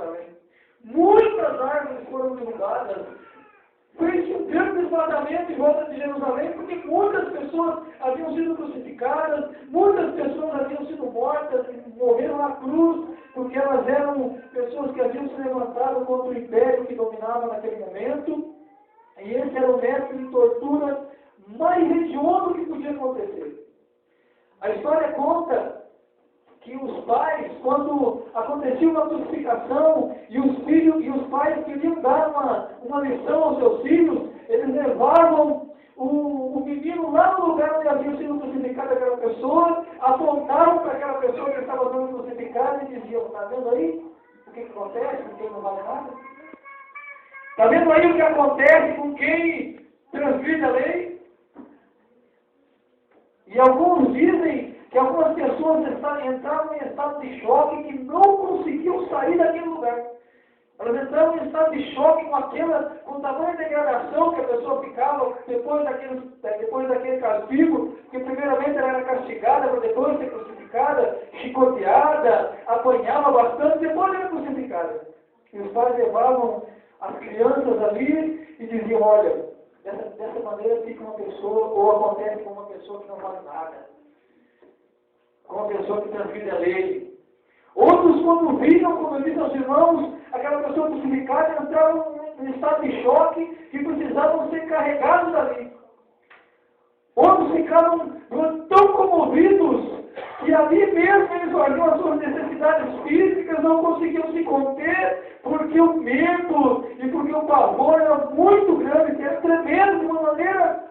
Jerusalém. Muitas árvores foram derrubadas. Fez um grande esvaziamento em volta de Jerusalém, porque muitas pessoas haviam sido crucificadas, muitas pessoas haviam sido mortas, morreram na cruz, porque elas eram pessoas que haviam se levantado contra o império que dominava naquele momento. E esse era o método de tortura mais hediondo que podia acontecer. A história conta que os pais, quando acontecia uma crucificação e os filhos e os pais queriam dar uma lição aos seus filhos, eles levavam o menino lá no lugar onde havia sido crucificada aquela pessoa, apontavam para aquela pessoa que estava sendo crucificada e diziam: está vendo aí o que acontece com quem não vale nada? Está vendo aí o que acontece com quem transgride a lei? E alguns dizem que algumas pessoas entraram em estado de choque que não conseguiam sair daquele lugar. Elas entraram em estado de choque com o tamanho de degradação que a pessoa ficava depois daquele castigo, que primeiramente ela era castigada para depois ser crucificada, chicoteada, apanhava bastante, depois era crucificada. E os pais levavam as crianças ali e diziam: olha, dessa maneira fica uma pessoa, ou acontece com uma pessoa que não vale nada, com uma pessoa que transgride a lei. Outros, quando viram, como eu disse aos irmãos, aquela pessoa crucificada, entraram em estado de choque e precisavam ser carregados dali. Outros ficaram tão comovidos que ali mesmo eles olham as suas necessidades físicas, não conseguiam se conter, porque o medo e porque o pavor era muito grande, que era tremendo, de uma maneira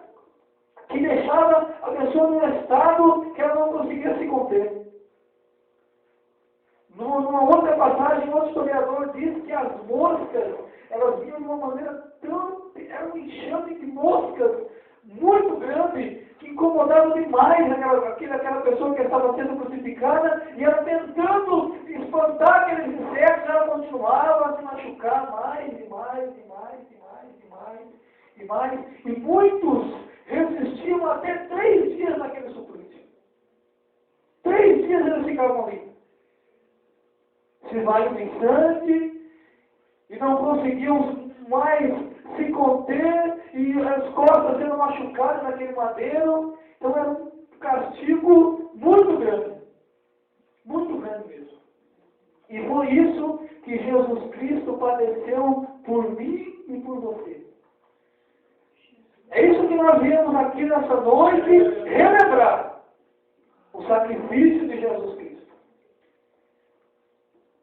que deixava a pessoa num estado que ela não conseguia se conter. Numa outra passagem, outro historiador diz que as moscas, elas vinham de uma maneira era um enxame de moscas muito grande, que incomodava demais aquela pessoa que estava sendo crucificada, e ela tentando espantar aqueles insetos, ela continuava a se machucar mais e mais e mais e mais e mais e mais, e muitos resistiam até 3 dias naquele suplício. 3 dias eles ficavam ali, se vai bastante, e não conseguiam mais se conter, e as costas sendo machucadas naquele madeiro. Então era um castigo muito grande mesmo. E foi isso que Jesus Cristo padeceu por mim e por você. É isso que nós viemos aqui nessa noite relembrar: o sacrifício de Jesus Cristo.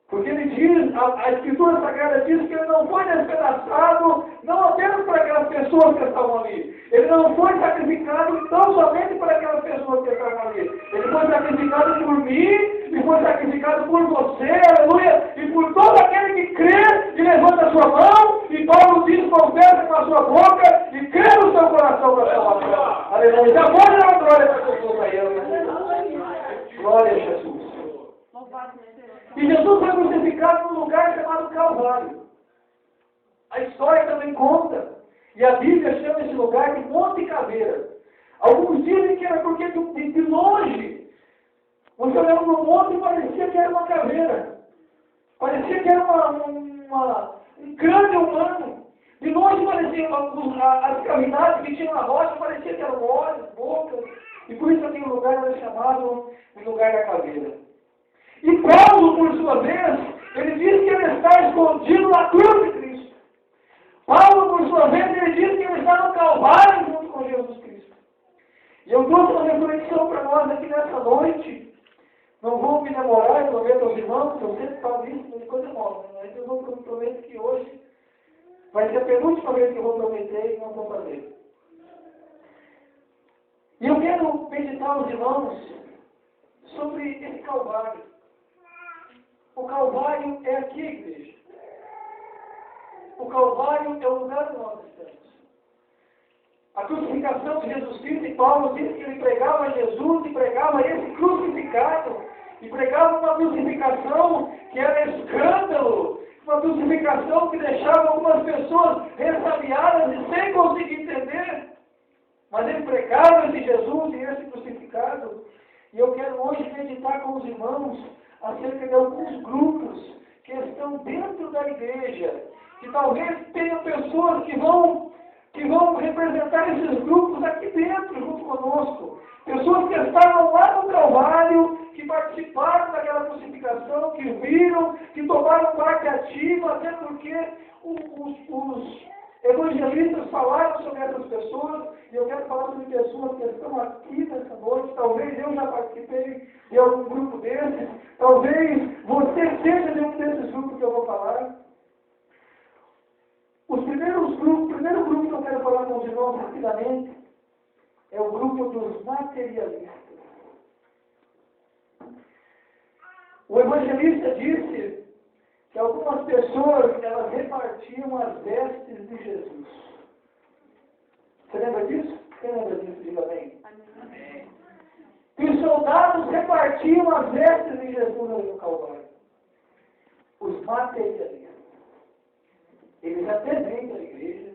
Porque ele diz, a Escritura Sagrada diz que ele não foi despedaçado, não apenas para aquelas pessoas que estavam ali. Ele não foi sacrificado não somente para aquelas pessoas que estavam ali. Ele foi sacrificado por mim, e foi sacrificado por você, aleluia, e por todo aquele que crê e levanta a sua mão, e Paulo diz: confessa com a sua boca e crê no seu coração para a salvação. Aleluia. Já pode dar uma glória para Jesus aí, aleluia. Glória a Jesus. E Jesus foi crucificado num lugar chamado Calvário. A história também conta, e a Bíblia chama esse lugar de Monte Caveira. Alguns dizem que era porque de longe, você olhava no monte e parecia que era uma caveira. Parecia que era um crânio humano. De longe parecia as cavidades que tinham na rocha, parecia que eram olhos, bocas. E por isso aquele lugar era chamado de lugar da caveira. E Paulo, por sua vez, ele diz que ele está escondido na cruz de Cristo. Paulo, por sua vez, ele diz que ele está no Calvário junto com Jesus Cristo. E eu trouxe uma reflexão para nós aqui nessa noite. Não vou me demorar, eu prometo aos irmãos, eu sempre falo isso, mas coisa nova. Mas eu prometo que hoje vai ser a penúltima vez que eu vou prometer e não vou fazer. E eu quero meditar aos irmãos sobre esse Calvário. O Calvário é aqui, igreja. O Calvário é o lugar onde nós estamos. A crucificação de Jesus Cristo, e Paulo diz que ele pregava Jesus e pregava esse crucificado. E pregava uma crucificação que era escândalo. Uma crucificação que deixava algumas pessoas ressabiadas e sem conseguir entender. Mas ele pregava esse Jesus e esse crucificado. E eu quero hoje meditar com os irmãos acerca de alguns grupos que estão dentro da igreja, que talvez tenham pessoas que vão representar esses grupos aqui dentro, junto conosco. Pessoas que estavam lá no Calvário, que participaram daquela crucificação, que viram, que tomaram parte ativa, até porque os evangelistas falaram sobre essas pessoas, e eu quero falar sobre pessoas que estão aqui nessa noite. Talvez eu já participei de algum grupo desses, talvez você seja de um desses grupos que eu vou falar. O primeiro grupo que eu quero falar com os irmãos rapidamente é o grupo dos materialistas. O evangelista disse que algumas pessoas, elas repartiam as vestes de Jesus. Você lembra disso? Quem lembra disso? Diga bem. Amém. Que os soldados repartiam as vestes de Jesus ali no Calvário. Os materialistas. Eles até vêm da igreja,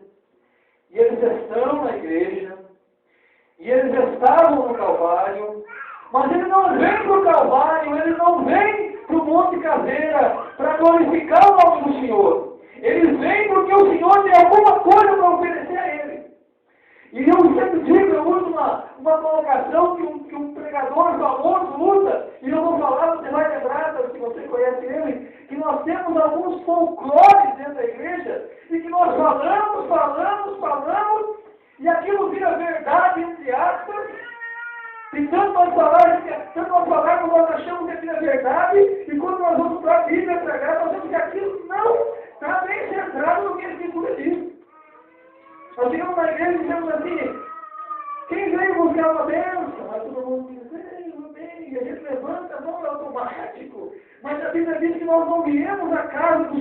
e eles estão na igreja, e eles estavam no Calvário, mas eles não vêm para o Calvário, eles não vêm para o Monte Caveira para glorificar o nome do Senhor. Eles vêm porque o Senhor tem alguma coisa para oferecer a eles. E eu sempre digo, eu uso uma colocação que um pregador famoso usa, e eu vou falar, você vai lembrar, se você conhece ele, que nós temos alguns folclores dentro da igreja, e que nós falamos, e aquilo vira verdade, entre aspas, e tanto nós falarmos, nós achamos que aquilo é verdade, e quando nós vamos para a Bíblia pregar, nós achamos que aquilo não está bem centrado no que a Escritura diz. Nós chegamos na igreja e dizemos assim, quem veio buscar uma bênção? Aí todo mundo diz, amém, e a gente levanta a mão automático. Mas a Bíblia diz que nós não viemos à casa do